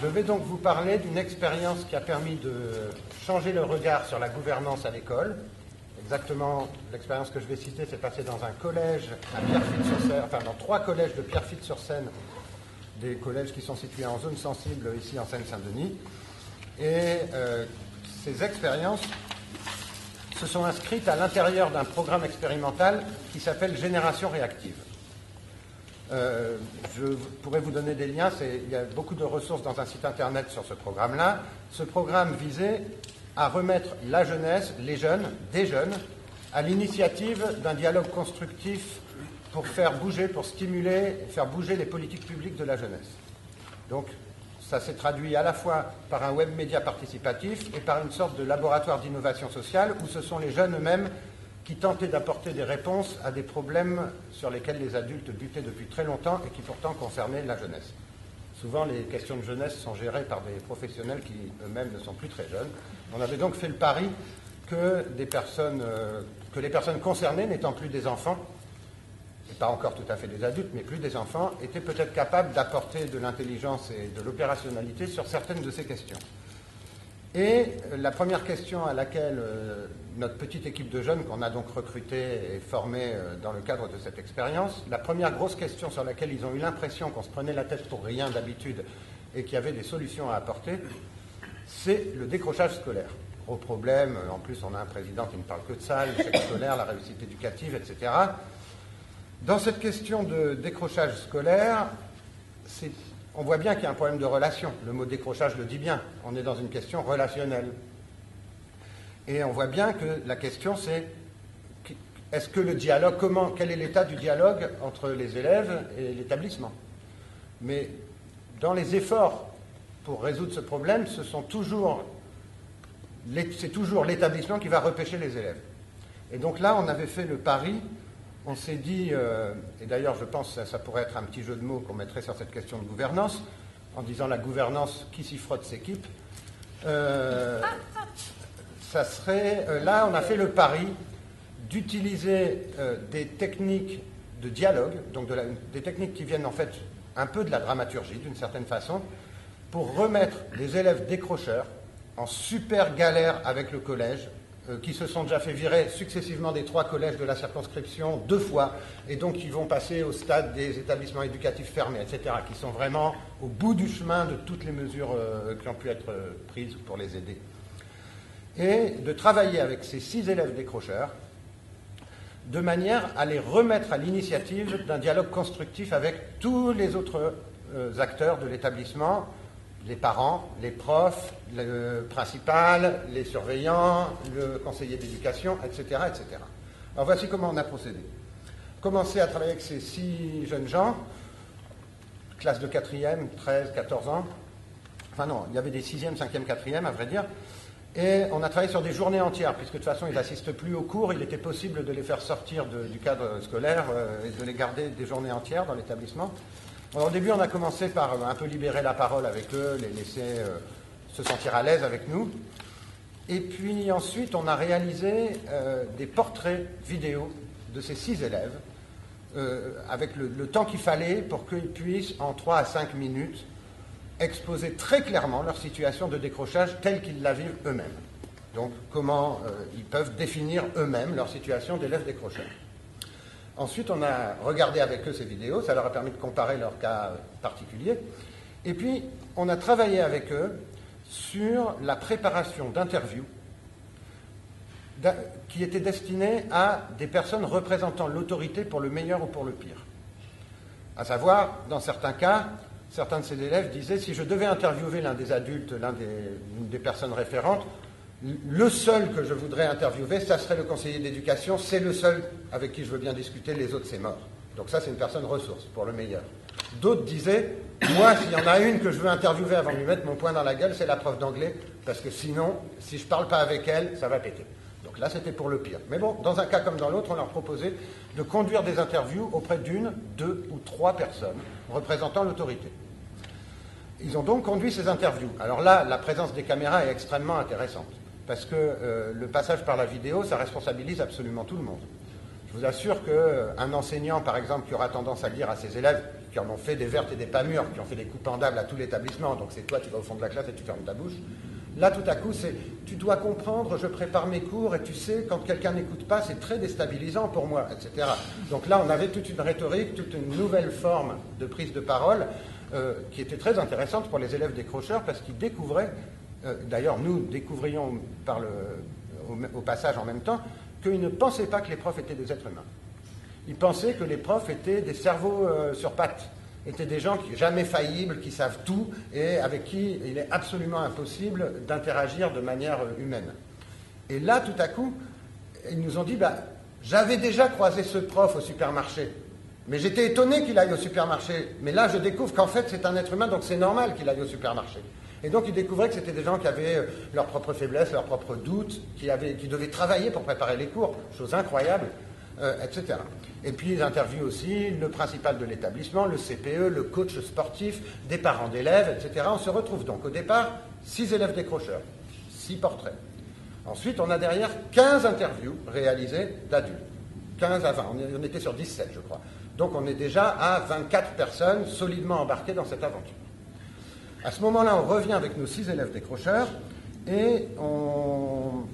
Je vais donc vous parler d'une expérience qui a permis de changer le regard sur la gouvernance à l'école. Exactement, l'expérience que je vais citer s'est passée dans un collège à Pierrefitte-sur-Seine, enfin dans 3 collèges de Pierrefitte-sur-Seine, des collèges qui sont situés en zone sensible ici en Seine-Saint-Denis. Et ces expériences se sont inscrites à l'intérieur d'un programme expérimental qui s'appelle Génération réactive. Je pourrais vous donner des liens, il y a beaucoup de ressources dans un site internet sur ce programme-là. Ce programme visait à remettre la jeunesse, les jeunes, des jeunes, à l'initiative d'un dialogue constructif pour faire bouger, pour stimuler, faire bouger les politiques publiques de la jeunesse. Donc, ça s'est traduit à la fois par un web média participatif et par une sorte de laboratoire d'innovation sociale où ce sont les jeunes eux-mêmes qui tentaient d'apporter des réponses à des problèmes sur lesquels les adultes butaient depuis très longtemps et qui pourtant concernaient la jeunesse. Souvent, les questions de jeunesse sont gérées par des professionnels qui eux-mêmes ne sont plus très jeunes. On avait donc fait le pari que les personnes concernées, n'étant plus des enfants, et pas encore tout à fait des adultes, mais plus des enfants, étaient peut-être capables d'apporter de l'intelligence et de l'opérationnalité sur certaines de ces questions. Et la première question à laquelle notre petite équipe de jeunes, qu'on a donc recrutée et formée dans le cadre de cette expérience, la première grosse question sur laquelle ils ont eu l'impression qu'on se prenait la tête pour rien d'habitude et qu'il y avait des solutions à apporter, c'est le décrochage scolaire. Gros problème, en plus on a un président qui ne parle que de ça, l'échec scolaire, la réussite éducative, etc. Dans cette question de décrochage scolaire, on voit bien qu'il y a un problème de relation. Le mot décrochage le dit bien. On est dans une question relationnelle. Et on voit bien que la question c'est, est-ce que le dialogue, quel est l'état du dialogue entre les élèves et l'établissement? Mais dans les efforts pour résoudre ce problème, c'est toujours l'établissement qui va repêcher les élèves. Et donc là, on avait fait le pari. On s'est dit, et d'ailleurs je pense que ça pourrait être un petit jeu de mots qu'on mettrait sur cette question de gouvernance, en disant la gouvernance qui s'y frotte s'équipe, ça serait, là on a fait le pari d'utiliser des techniques de dialogue, donc des techniques qui viennent en fait un peu de la dramaturgie d'une certaine façon, pour remettre les élèves décrocheurs en super galère avec le collège, qui se sont déjà fait virer successivement des 3 collèges de la circonscription 2 fois, et donc qui vont passer au stade des établissements éducatifs fermés, etc., qui sont vraiment au bout du chemin de toutes les mesures qui ont pu être prises pour les aider. Et de travailler avec ces 6 élèves décrocheurs, de manière à les remettre à l'initiative d'un dialogue constructif avec tous les autres acteurs de l'établissement, les parents, les profs, le principal, les surveillants, le conseiller d'éducation, etc., etc. Alors voici comment on a procédé. Commencé à travailler avec ces 6 jeunes gens, classe de 4e, 13, 14 ans, enfin non, il y avait des 6e, 5e, 4e à vrai dire, et on a travaillé sur des journées entières, puisque de toute façon ils n'assistent plus aux cours, il était possible de les faire sortir du cadre scolaire et de les garder des journées entières dans l'établissement. Alors, au début, on a commencé par un peu libérer la parole avec eux, les laisser se sentir à l'aise avec nous. Et puis ensuite, on a réalisé des portraits vidéo de ces 6 élèves, avec le temps qu'il fallait pour qu'ils puissent, en 3 à 5 minutes, exposer très clairement leur situation de décrochage telle qu'ils la vivent eux-mêmes. Donc, comment ils peuvent définir eux-mêmes leur situation d'élèves décrocheurs. Ensuite, on a regardé avec eux ces vidéos, ça leur a permis de comparer leur cas particulier. Et puis, on a travaillé avec eux sur la préparation d'interviews qui étaient destinées à des personnes représentant l'autorité pour le meilleur ou pour le pire. À savoir, dans certains cas, certains de ces élèves disaient, si je devais interviewer l'un des adultes, l'une des personnes référentes, le seul que je voudrais interviewer, ça serait le conseiller d'éducation, c'est le seul avec qui je veux bien discuter, les autres c'est mort. Donc ça c'est une personne ressource, pour le meilleur. D'autres disaient, moi s'il y en a une que je veux interviewer avant de lui mettre mon poing dans la gueule, c'est la prof d'anglais, parce que sinon, si je ne parle pas avec elle, ça va péter. Donc là c'était pour le pire. Mais bon, dans un cas comme dans l'autre, on leur proposait de conduire des interviews auprès d'1, 2 ou 3 personnes représentant l'autorité. Ils ont donc conduit ces interviews. Alors là, la présence des caméras est extrêmement intéressante. Parce que le passage par la vidéo, ça responsabilise absolument tout le monde. Je vous assure qu'un enseignant, par exemple, qui aura tendance à dire à ses élèves qui en ont fait des vertes et des pas mûres, qui ont fait des coups pendables à tout l'établissement, donc c'est toi, tu vas au fond de la classe et tu fermes ta bouche. Là, tout à coup, c'est tu dois comprendre, je prépare mes cours et tu sais, quand quelqu'un n'écoute pas, c'est très déstabilisant pour moi, etc. Donc là, on avait toute une rhétorique, toute une nouvelle forme de prise de parole qui était très intéressante pour les élèves décrocheurs parce qu'ils découvraient, d'ailleurs nous découvrions au passage en même temps, qu'ils ne pensaient pas que les profs étaient des êtres humains. Ils pensaient que les profs étaient des cerveaux sur pattes, étaient des gens jamais faillibles, qui savent tout et avec qui il est absolument impossible d'interagir de manière humaine. Et là, tout à coup, ils nous ont dit, j'avais déjà croisé ce prof au supermarché, mais j'étais étonné qu'il aille au supermarché. Mais là, je découvre qu'en fait, c'est un être humain, donc c'est normal qu'il aille au supermarché. Et donc, ils découvraient que c'était des gens qui avaient leurs propres faiblesses, leurs propres doutes, qui devaient travailler pour préparer les cours, chose incroyable, etc. Et puis, ils interviewent aussi le principal de l'établissement, le CPE, le coach sportif, des parents d'élèves, etc. On se retrouve donc au départ 6 élèves décrocheurs, 6 portraits. Ensuite, on a derrière 15 interviews réalisées d'adultes. 15 à 20, on était sur 17, je crois. Donc, on est déjà à 24 personnes solidement embarquées dans cette aventure. À ce moment-là, on revient avec nos 6 élèves décrocheurs et on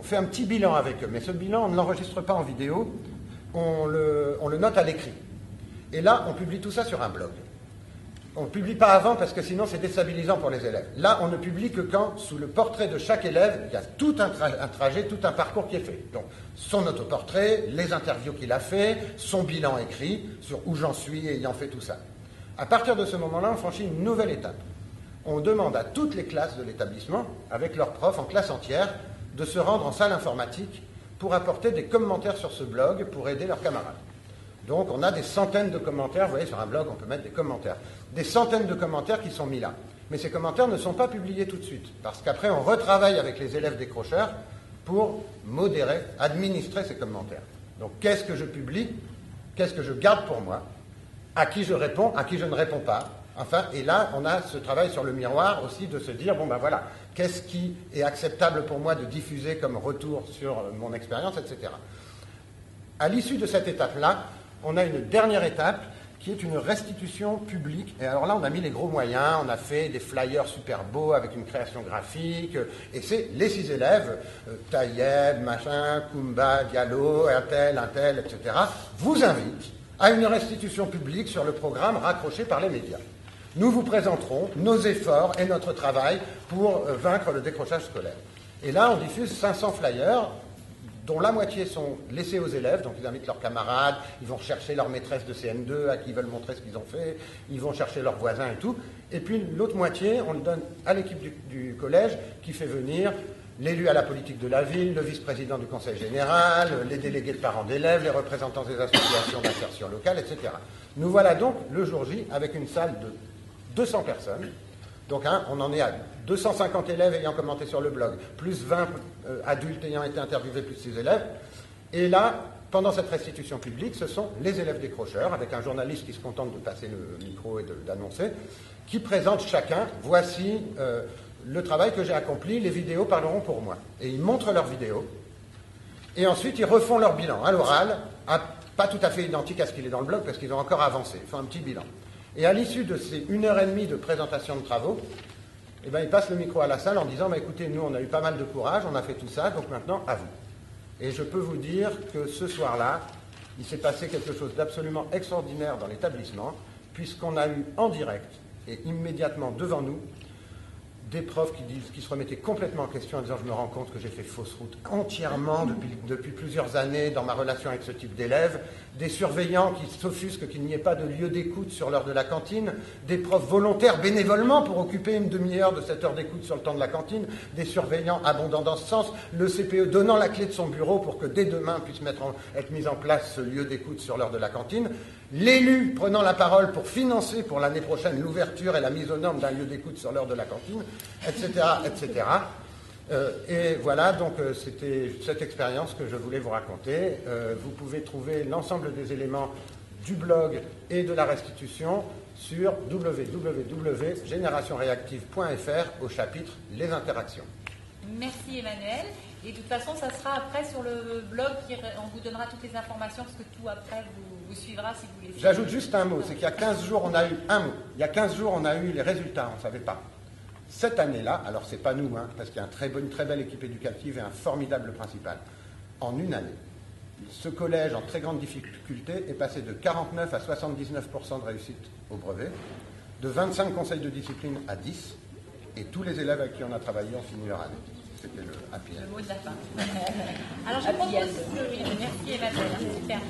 fait un petit bilan avec eux. Mais ce bilan, on ne l'enregistre pas en vidéo, on le note à l'écrit. Et là, on publie tout ça sur un blog. On ne publie pas avant parce que sinon c'est déstabilisant pour les élèves. Là, on ne publie que quand, sous le portrait de chaque élève, il y a tout un trajet, tout un parcours qui est fait. Donc, son autoportrait, les interviews qu'il a fait, son bilan écrit sur où j'en suis ayant fait tout ça. À partir de ce moment-là, on franchit une nouvelle étape. On demande à toutes les classes de l'établissement, avec leurs profs en classe entière, de se rendre en salle informatique pour apporter des commentaires sur ce blog pour aider leurs camarades. Donc on a des centaines de commentaires, vous voyez sur un blog on peut mettre des commentaires, des centaines de commentaires qui sont mis là. Mais ces commentaires ne sont pas publiés tout de suite, parce qu'après on retravaille avec les élèves décrocheurs pour modérer, administrer ces commentaires. Donc qu'est-ce que je publie, qu'est-ce que je garde pour moi, à qui je réponds, à qui je ne réponds pas. Enfin, et là, on a ce travail sur le miroir aussi de se dire, voilà, qu'est-ce qui est acceptable pour moi de diffuser comme retour sur mon expérience, etc. À l'issue de cette étape-là, on a une dernière étape qui est une restitution publique. Et alors là, on a mis les gros moyens, on a fait des flyers super beaux avec une création graphique, et c'est les 6 élèves, Taïeb, machin, Koumba, Diallo, un tel, etc., vous invitent à une restitution publique sur le programme raccroché par les médias. Nous vous présenterons nos efforts et notre travail pour vaincre le décrochage scolaire. Et là, on diffuse 500 flyers, dont la moitié sont laissés aux élèves, donc ils invitent leurs camarades, ils vont chercher leur maîtresse de CM2 à qui ils veulent montrer ce qu'ils ont fait, ils vont chercher leurs voisins et tout. Et puis l'autre moitié, on le donne à l'équipe du collège qui fait venir l'élu à la politique de la ville, le vice-président du conseil général, les délégués de parents d'élèves, les représentants des associations d'insertion locale, etc. Nous voilà donc le jour J avec une salle de 200 personnes. Donc on en est à 250 élèves ayant commenté sur le blog, plus 20 adultes ayant été interviewés, plus 6 élèves. Et là, pendant cette restitution publique, ce sont les élèves décrocheurs, avec un journaliste qui se contente de passer le micro et d'annoncer, qui présentent chacun, voici le travail que j'ai accompli, les vidéos parleront pour moi. Et ils montrent leurs vidéos, et ensuite ils refont leur bilan à l'oral, pas tout à fait identique à ce qu'il est dans le blog, parce qu'ils ont encore avancé, ils font un petit bilan. Et à l'issue de ces 1h30 de présentation de travaux, ils passent le micro à la salle en disant écoutez, nous on a eu pas mal de courage, on a fait tout ça, donc maintenant à vous. Et je peux vous dire que ce soir-là, il s'est passé quelque chose d'absolument extraordinaire dans l'établissement, puisqu'on a eu en direct et immédiatement devant nous des profs qui se remettaient complètement en question en disant je me rends compte que j'ai fait fausse route entièrement depuis plusieurs années dans ma relation avec ce type d'élèves, des surveillants qui s'offusquent qu'il n'y ait pas de lieu d'écoute sur l'heure de la cantine, des profs volontaires bénévolement pour occuper une demi-heure de cette heure d'écoute sur le temps de la cantine, des surveillants abondants dans ce sens, le CPE donnant la clé de son bureau pour que dès demain puisse être mis en place ce lieu d'écoute sur l'heure de la cantine, l'élu prenant la parole pour financer pour l'année prochaine l'ouverture et la mise aux normes d'un lieu d'écoute sur l'heure de la cantine, etc., etc. Et voilà, donc c'était cette expérience que je voulais vous raconter. Vous pouvez trouver l'ensemble des éléments du blog et de la restitution sur www.generationreactive.fr au chapitre Les interactions. Merci Emmanuel. Et de toute façon, ça sera après sur le blog, on vous donnera toutes les informations, parce que tout après vous suivra si vous voulez. J'ajoute juste un mot, c'est qu'il y a 15 jours, on a eu un mot. Il y a 15 jours, on a eu les résultats, on ne savait pas. Cette année-là, alors c'est pas nous, parce qu'il y a une très belle équipe éducative et un formidable principal. En une année, ce collège en très grande difficulté est passé de 49 à 79% de réussite au brevet, de 25 conseils de discipline à 10, et tous les élèves avec qui on a travaillé ont fini leur année. C'était le happy end. Le mot de la fin. Alors je propose que... Merci Emmanuel, c'est super.